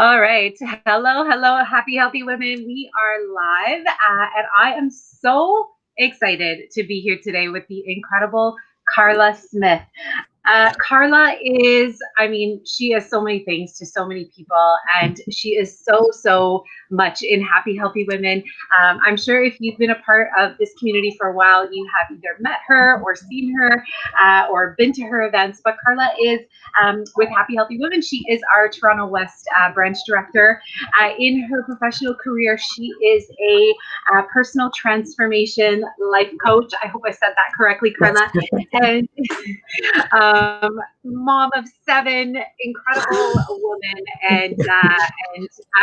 All right. Hello, hello, happy, healthy women. We are live, and I am so excited to be here today with the incredible Carla Smith. Carla is, I mean, she is so many things to so many people, and she is so much in Happy Healthy Women. I'm sure if you've been a part of this community for a while, you have either met her or seen her or been to her events. But Carla is with Happy Healthy Women. She is our Toronto West branch director. In her professional career, she is a personal transformation life coach. I hope I said that correctly, Carla. And mom of seven, incredible woman, and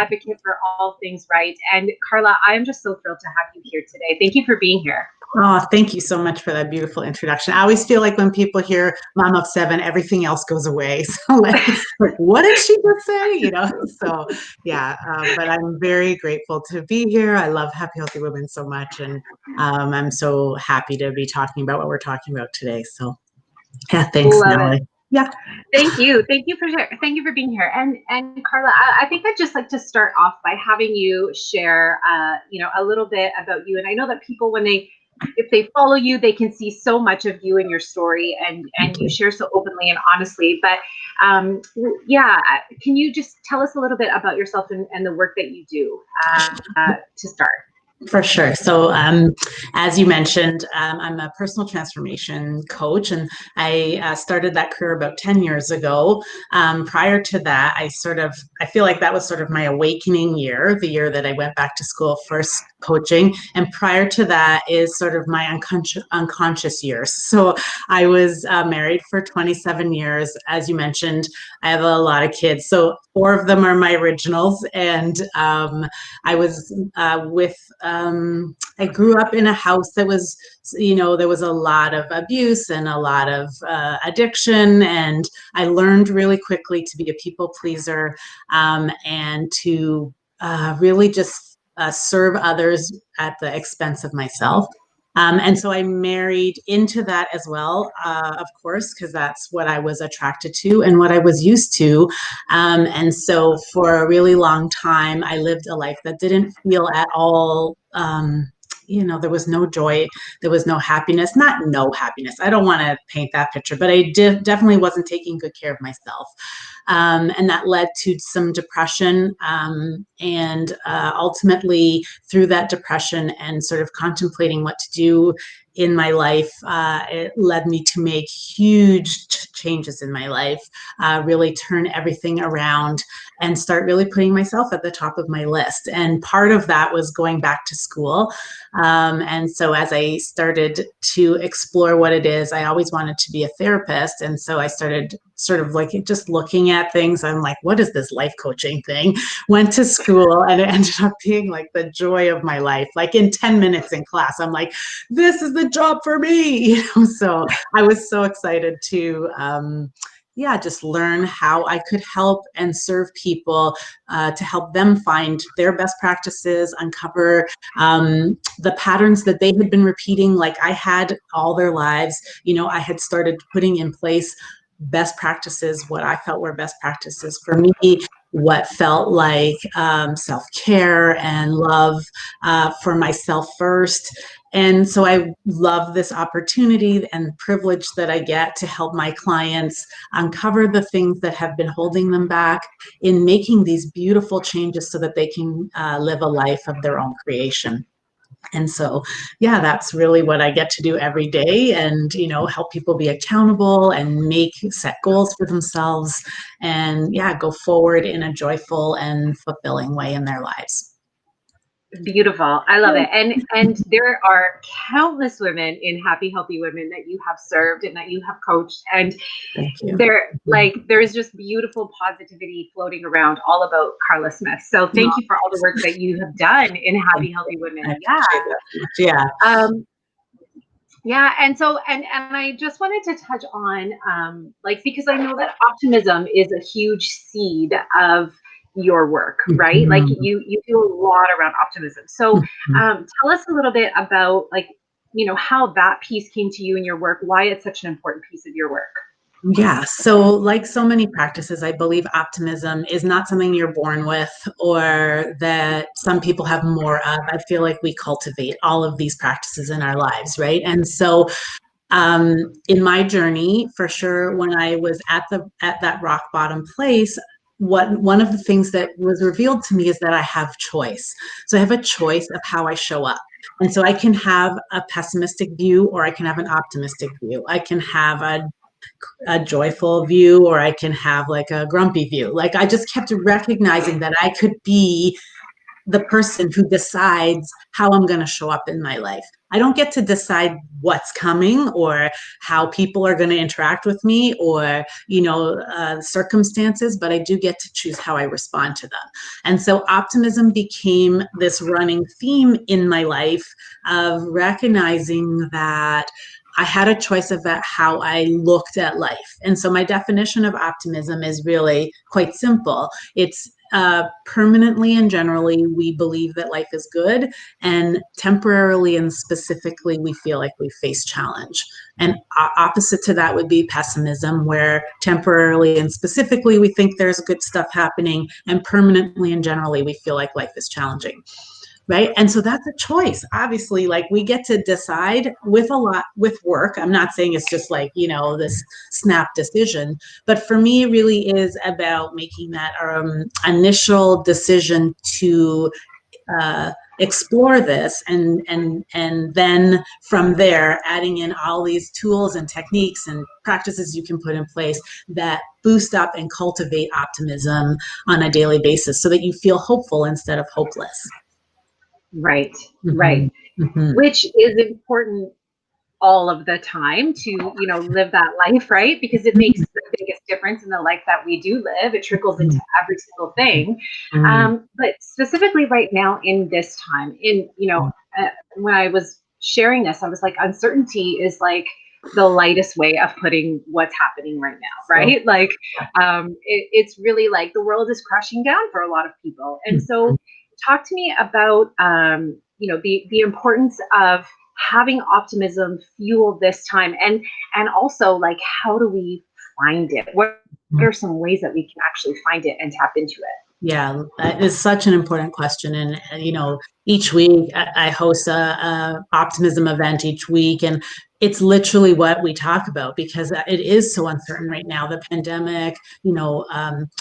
advocate for all things right. And Carla, I'm just so thrilled to have you here today. Thank you for being here. Oh, thank you so much for that beautiful introduction. I always feel like when people hear mom of seven, everything else goes away. So like what did she just say? So yeah, but I'm very grateful to be here. I love Happy Healthy Women so much. And I'm so happy to be talking about what we're talking about today. So yeah, thanks, Love Nellie. it. Yeah. Thank you. Thank you for being here. And Carla, I think I'd just like to start off by having you share a little bit about you. And I know that people, if they follow you, they can see so much of you in your story, and you share so openly and honestly. But can you just tell us a little bit about yourself and the work that you do to start? For sure. So, as you mentioned, I'm a personal transformation coach, and I started that career about 10 years ago. Prior to that, I feel like that was sort of my awakening year, the year that I went back to school first coaching. And prior to that is sort of my unconscious years. So I was married for 27 years. As you mentioned, I have a lot of kids. So 4 of them are my originals. And I was I grew up in a house that was, there was a lot of abuse and a lot of addiction. And I learned really quickly to be a people pleaser and to really just serve others at the expense of myself. And so I married into that as well, of course, because that's what I was attracted to and what I was used to. And so for a really long time, I lived a life that didn't feel at all, there was no joy, there was no happiness, not no happiness. I don't want to paint that picture, but I definitely wasn't taking good care of myself. And that led to some depression. And ultimately, through that depression and sort of contemplating what to do in my life, it led me to make huge changes in my life, really turn everything around and start really putting myself at the top of my list. And part of that was going back to school. And so as I started to explore what it is, I always wanted to be a therapist. And so I started sort of like just looking at things. I'm like, what is this life coaching thing? Went to school, and it ended up being like the joy of my life. Like in 10 minutes in class, I'm like, this is the job for me. So I was so excited to just learn how I could help and serve people to help them find their best practices, uncover the patterns that they had been repeating like I had all their lives. I had started putting in place best practices, what I felt were best practices for me, what felt like self-care and love for myself first. And so I love this opportunity and privilege that I get to help my clients uncover the things that have been holding them back in making these beautiful changes so that they can live a life of their own creation. And so, yeah, that's really what I get to do every day, and, help people be accountable and set goals for themselves and, go forward in a joyful and fulfilling way in their lives. Beautiful. I love it. And there are countless women in Happy Healthy Women that you have served and that you have coached. And there's just beautiful positivity floating around all about Carla Smith. So thank you for all the work that you have done in Happy Healthy Women. Yeah. And so and I just wanted to touch on because I know that optimism is a huge seed of your work, right? Mm-hmm. Like you do a lot around optimism. So tell us a little bit about how that piece came to you in your work, why it's such an important piece of your work. Yeah. So, like so many practices, I believe optimism is not something you're born with or that some people have more of. I feel like we cultivate all of these practices in our lives, right? And so, in my journey, for sure, when I was at that rock bottom place, what one of the things that was revealed to me is that I have choice. So I have a choice of how I show up. And so I can have a pessimistic view or I can have an optimistic view. I can have a joyful view or I can have like a grumpy view. Like I just kept recognizing that I could be the person who decides how I'm going to show up in my life. I don't get to decide what's coming or how people are going to interact with me or, circumstances, but I do get to choose how I respond to them. And so optimism became this running theme in my life of recognizing that I had a choice about how I looked at life. And so my definition of optimism is really quite simple. It's permanently and generally, we believe that life is good, and temporarily and specifically, we feel like we face challenge. And opposite to that would be pessimism, where temporarily and specifically, we think there's good stuff happening, and permanently and generally, we feel like life is challenging, right? And so that's a choice. Obviously, like we get to decide with a lot with work. I'm not saying it's just like, this snap decision, but for me it really is about making that initial decision to explore this and then from there adding in all these tools and techniques and practices you can put in place that boost up and cultivate optimism on a daily basis so that you feel hopeful instead of hopeless. Right, right. Mhm, mhm, Which is important all of the time to, live that life, right? Because it makes mhm, the biggest difference in the life that we do live. It trickles into mhm, every single thing. mhm, But specifically right now in this time, when I was sharing this, I was like, uncertainty is like the lightest way of putting what's happening right now, so right? Like, it's really like the world is crashing down for a lot of people. And so, mhm, talk to me about, the importance of having optimism fuel this time, and also like how do we find it? What mhm. are some ways that we can actually find it and tap into it? Yeah, that is such an important question. And, each week I host a optimism event each week. And it's literally what we talk about because it is so uncertain right now. The pandemic,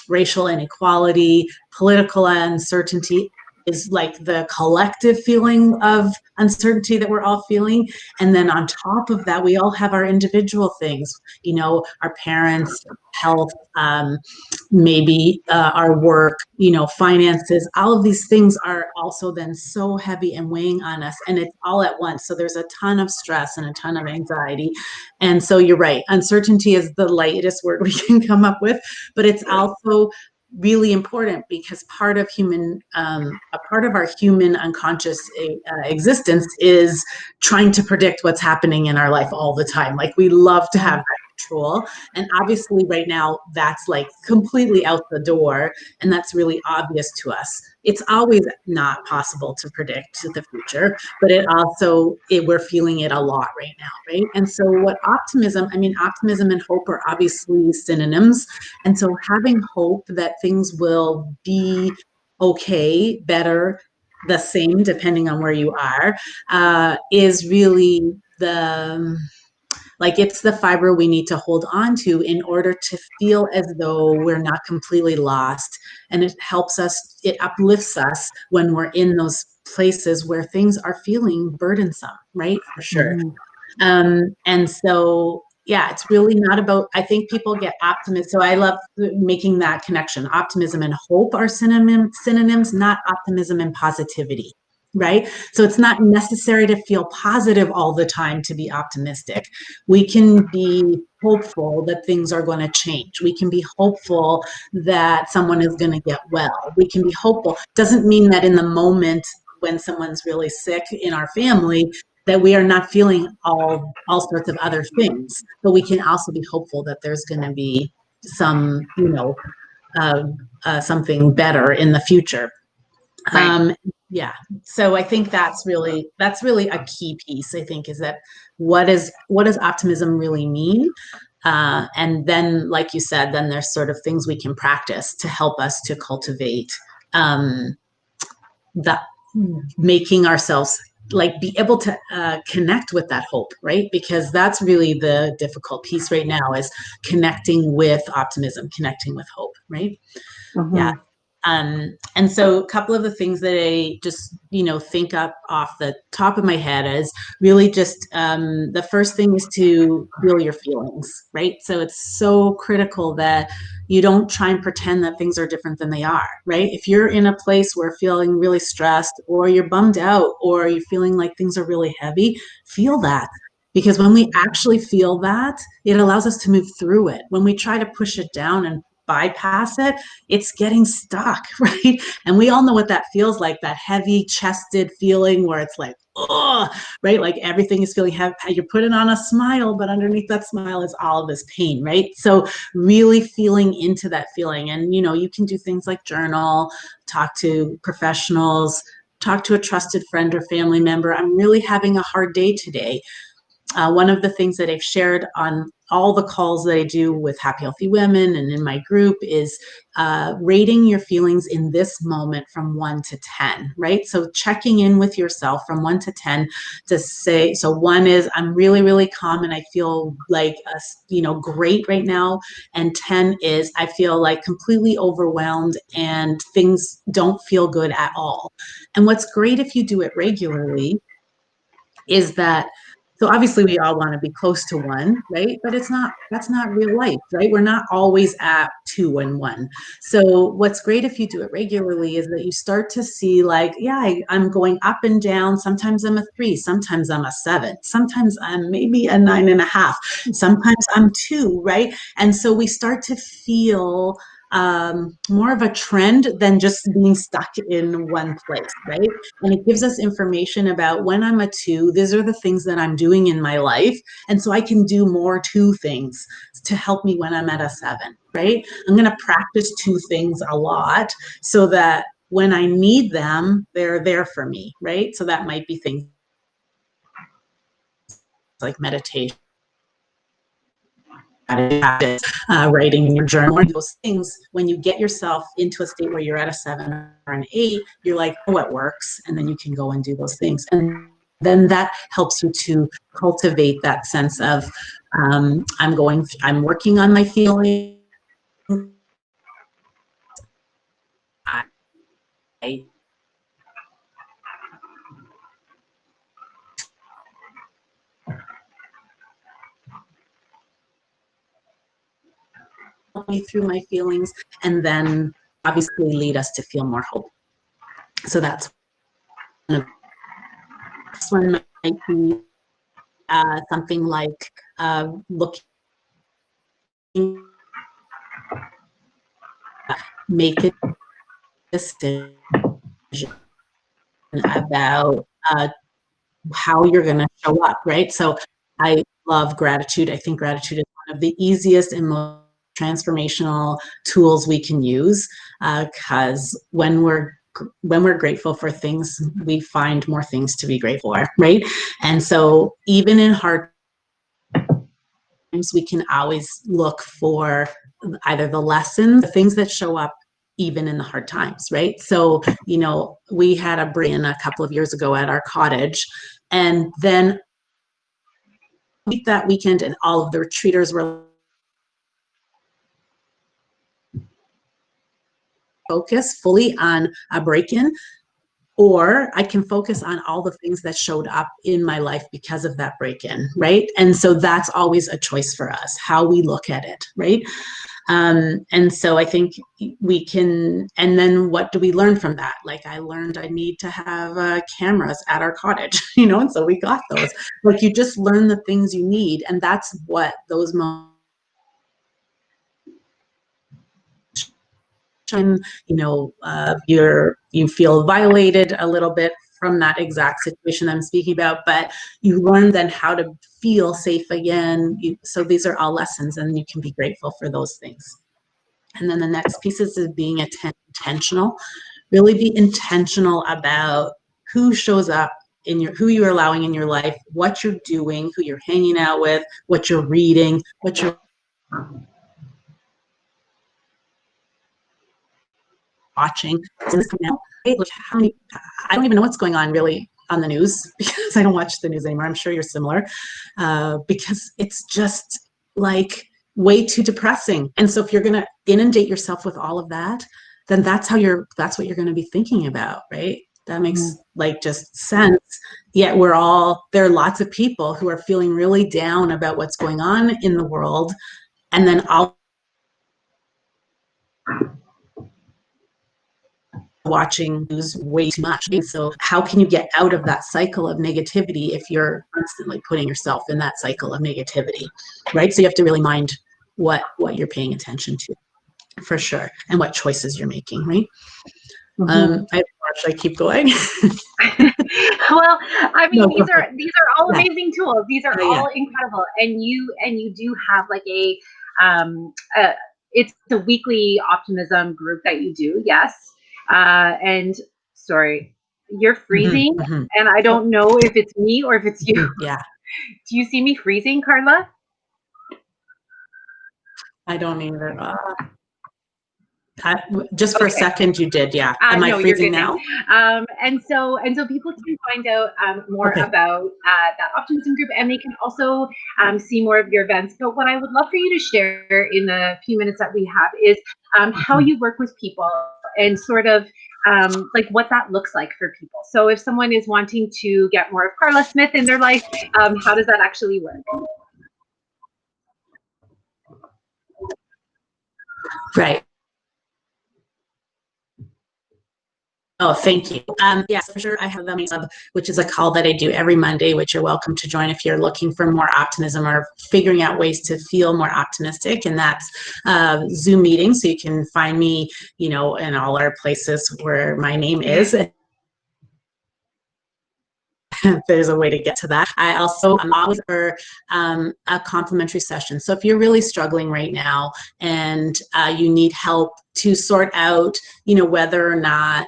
racial inequality, political uncertainty is like the collective feeling of uncertainty that we're all feeling. And then on top of that, we all have our individual things, our parents, health, maybe our work, finances, all of these things are also then so heavy and weighing on us and it's all at once. So there's a ton of stress and a ton of anxiety. And so you're right. Uncertainty is the lightest word we can come up with, but it's also really important because a part of our human unconscious existence is trying to predict what's happening in our life all the time. Like we love to have that control, and obviously, right now, that's like completely out the door. And that's really obvious to us. It's always not possible to predict the future, but we're feeling it a lot right now, right? And so, optimism and hope are obviously synonyms. And so, having hope that things will be okay, better, the same, depending on where you are, is really it's the fiber we need to hold on to in order to feel as though we're not completely lost. And it uplifts us when we're in those places where things are feeling burdensome, right? For sure. Mhm. And so, yeah, it's really not about, I think people get optimism. So I love making that connection. Optimism and hope are synonyms, not optimism and positivity. Right. So it's not necessary to feel positive all the time to be optimistic. We can be hopeful that things are going to change. We can be hopeful that someone is going to get well. We can be hopeful. Doesn't mean that in the moment when someone's really sick in our family, that we are not feeling all sorts of other things, but we can also be hopeful that there's going to be some, uh, something better in the future. Right. Um, yeah. So I think that's really a key piece. I think is that what does optimism really mean? And then, like you said, then there's sort of things we can practice to help us to cultivate that, making ourselves like be able to connect with that hope, right? Because that's really the difficult piece right now, is connecting with optimism, connecting with hope, right? Yeah. Mm-hmm. And so a couple of the things that I just, think up off the top of my head is really just the first thing is to feel your feelings, right? So it's so critical that you don't try and pretend that things are different than they are, right? If you're in a place where feeling really stressed, or you're bummed out, or you're feeling like things are really heavy, feel that. Because when we actually feel that, it allows us to move through it. When we try to push it down and bypass it, it's getting stuck, right? And we all know what that feels like, that heavy chested feeling where it's like, oh, right? Like everything is feeling heavy. You're putting on a smile, but underneath that smile is all of this pain, right? So really feeling into that feeling. And, you can do things like journal, talk to professionals, talk to a trusted friend or family member. I'm really having a hard day today. One of the things that I've shared on all the calls that I do with Happy Healthy Women and in my group is rating your feelings in this moment from 1 to 10, right? So checking in with yourself from 1 to 10 to say, so 1 is I'm really, really calm and I feel like, great right now. And 10 is I feel like completely overwhelmed and things don't feel good at all. And what's great if you do it regularly is that, so obviously we all want to be close to 1, right? But that's not real life, right? We're not always at 2 and 1. So what's great if you do it regularly is that you start to see like, yeah, I'm going up and down. Sometimes I'm a 3, sometimes I'm a 7, sometimes I'm maybe a 9.5, sometimes I'm 2, right? And so we start to feel more of a trend than just being stuck in one place, right? And it gives us information about when I'm a 2, these are the things that I'm doing in my life. And so I can do more 2 things to help me when I'm at a 7, right? I'm going to practice 2 things a lot so that when I need them, they're there for me, right? So that might be things like meditation, writing in your journal, those things. When you get yourself into a state where you're at a 7 or an 8, you're like, oh, it works. And then you can go and do those things. And then that helps you to cultivate that sense of I'm working on my feelings. I me through my feelings, and then obviously lead us to feel more hope. So that's this one might be something like looking, make a decision about how you're going to show up, right? So I love gratitude. I think gratitude is one of the easiest and most transformational tools we can use, because when we're grateful for things, we find more things to be grateful for, right? And so even in hard times, we can always look for either the lessons, the things that show up even in the hard times, right? So, we had a break-in a couple of years ago at our cottage, and then that weekend and all of the retreaters were focused fully on a break-in, or I can focus on all the things that showed up in my life because of that break-in, right? And so that's always a choice for us, how we look at it, right? And so I think we can, and then what do we learn from that? Like I learned I need to have cameras at our cottage, and so we got those. Like you just learn the things you need, and that's what those moments, you feel violated a little bit from that exact situation I'm speaking about, but you learn then how to feel safe again. So these are all lessons, and you can be grateful for those things. And then the next piece is being intentional. Really be intentional about who shows up who you're allowing in your life, what you're doing, who you're hanging out with, what you're reading, what you're watching this now. Like how many, I don't even know what's going on really on the news because I don't watch the news anymore. I'm sure you're similar, because it's just like way too depressing. And so if you're going to inundate yourself with all of that, then that's what you're going to be thinking about, right? That makes like just sense. Yet there are lots of people who are feeling really down about what's going on in the world. And then I'll watching news way too much. And so how can you get out of that cycle of negativity if you're constantly putting yourself in that cycle of negativity, right? So you have to really mind what you're paying attention to, for sure, and what choices you're making, right? Should I keep going? Well, I mean, No, these are all amazing tools. These are yeah. all incredible, and you do have like it's a weekly optimism group that you do, yes. And sorry, you're freezing, and I don't know if it's me or if it's you. Yeah. Do you see me freezing, Carla? I don't either. Just for a second, you did, yeah. Am I No, freezing you're now? And so people can find out more about that optimism group, and they can also see more of your events. But what I would love for you to share in the few minutes that we have is how you work with people and sort of like what that looks like for people. So if someone is wanting to get more of Carla Smith in their life, how does that actually work? Right. Oh, thank you. Yes, for sure. I have them, which is a call that I do every Monday, which you're welcome to join if you're looking for more optimism or figuring out ways to feel more optimistic. And that's Zoom meeting. So you can find me, in all our places where my name is. There's a way to get to that. I also am always for a complimentary session. So if you're really struggling right now and you need help to sort out, whether or not,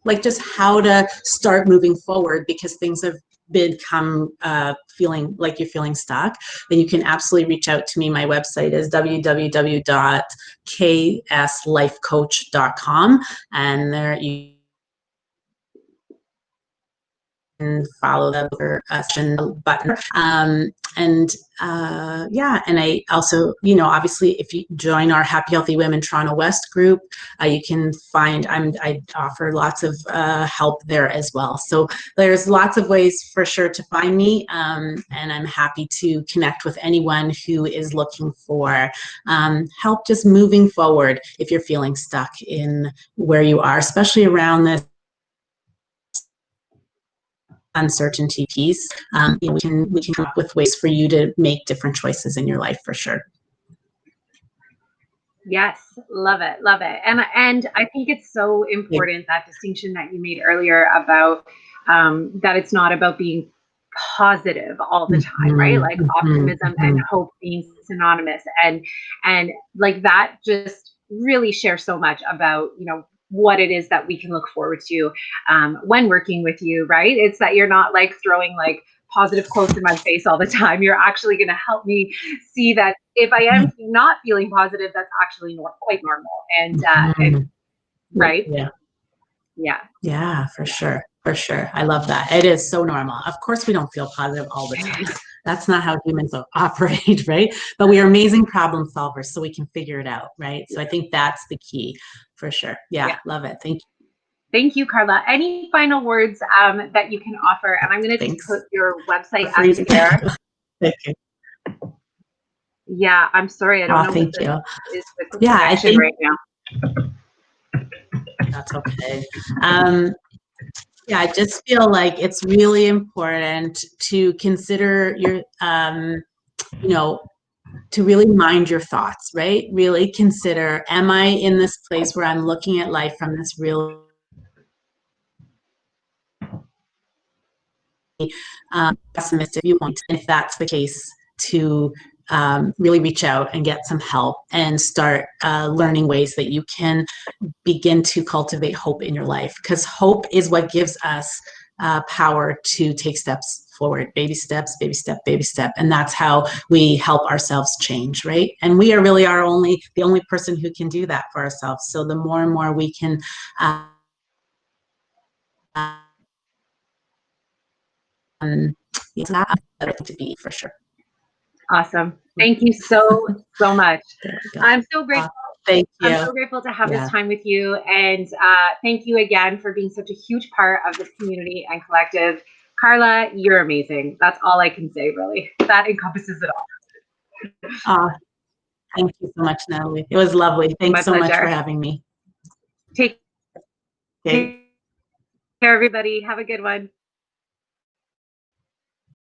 like just how to start moving forward because things have become feeling like you're feeling stuck, then you can absolutely reach out to me. My website is www.kslifecoach.com, and there you follow the session button. And I also, obviously, if you join our Happy Healthy Women Toronto West group, you can find I offer lots of help there as well. So there's lots of ways for sure to find me, and I'm happy to connect with anyone who is looking for help just moving forward if you're feeling stuck in where you are, especially around this uncertainty piece. We can come up with ways for you to make different choices in your life, for sure. Yes, love it, and I think it's so important that distinction that you made earlier about that it's not about being positive all the time, right? Like optimism and hope being synonymous, and like that just really shares so much about what it is that we can look forward to when working with you, right? It's that you're not like throwing like positive quotes in my face all the time. You're actually going to help me see that if I am not feeling positive, that's actually quite normal. And right? Yeah, for sure. For sure. I love that. It is so normal. Of course, we don't feel positive all the time. That's not how humans operate, right? But we are amazing problem solvers, so we can figure it out, right? So I think that's the key, for sure. Yeah. Love it. Thank you. Thank you, Carla. Any final words that you can offer? And I'm going to just put your website out there. Thank you. Yeah, I'm sorry. I don't know what is with the connection right now. That's okay. I just feel like it's really important to consider your, to really mind your thoughts, right? Really consider, am I in this place where I'm looking at life from this real pessimistic viewpoint? If that's the case, to really reach out and get some help and start learning ways that you can begin to cultivate hope in your life, because hope is what gives us power to take steps forward, baby steps, baby step, baby step. And that's how we help ourselves change, right? And we are really the only person who can do that for ourselves. So the more and more we can it's not better to be, for sure. Awesome. Thank you so much. There we go. I'm so grateful. Thank you. I'm so grateful to have this time with you. And thank you again for being such a huge part of this community and collective. Carla, you're amazing. That's all I can say, really. That encompasses it all. Thank you so much, Natalie. It was lovely. Thanks so much for having me. Take care, everybody. Have a good one.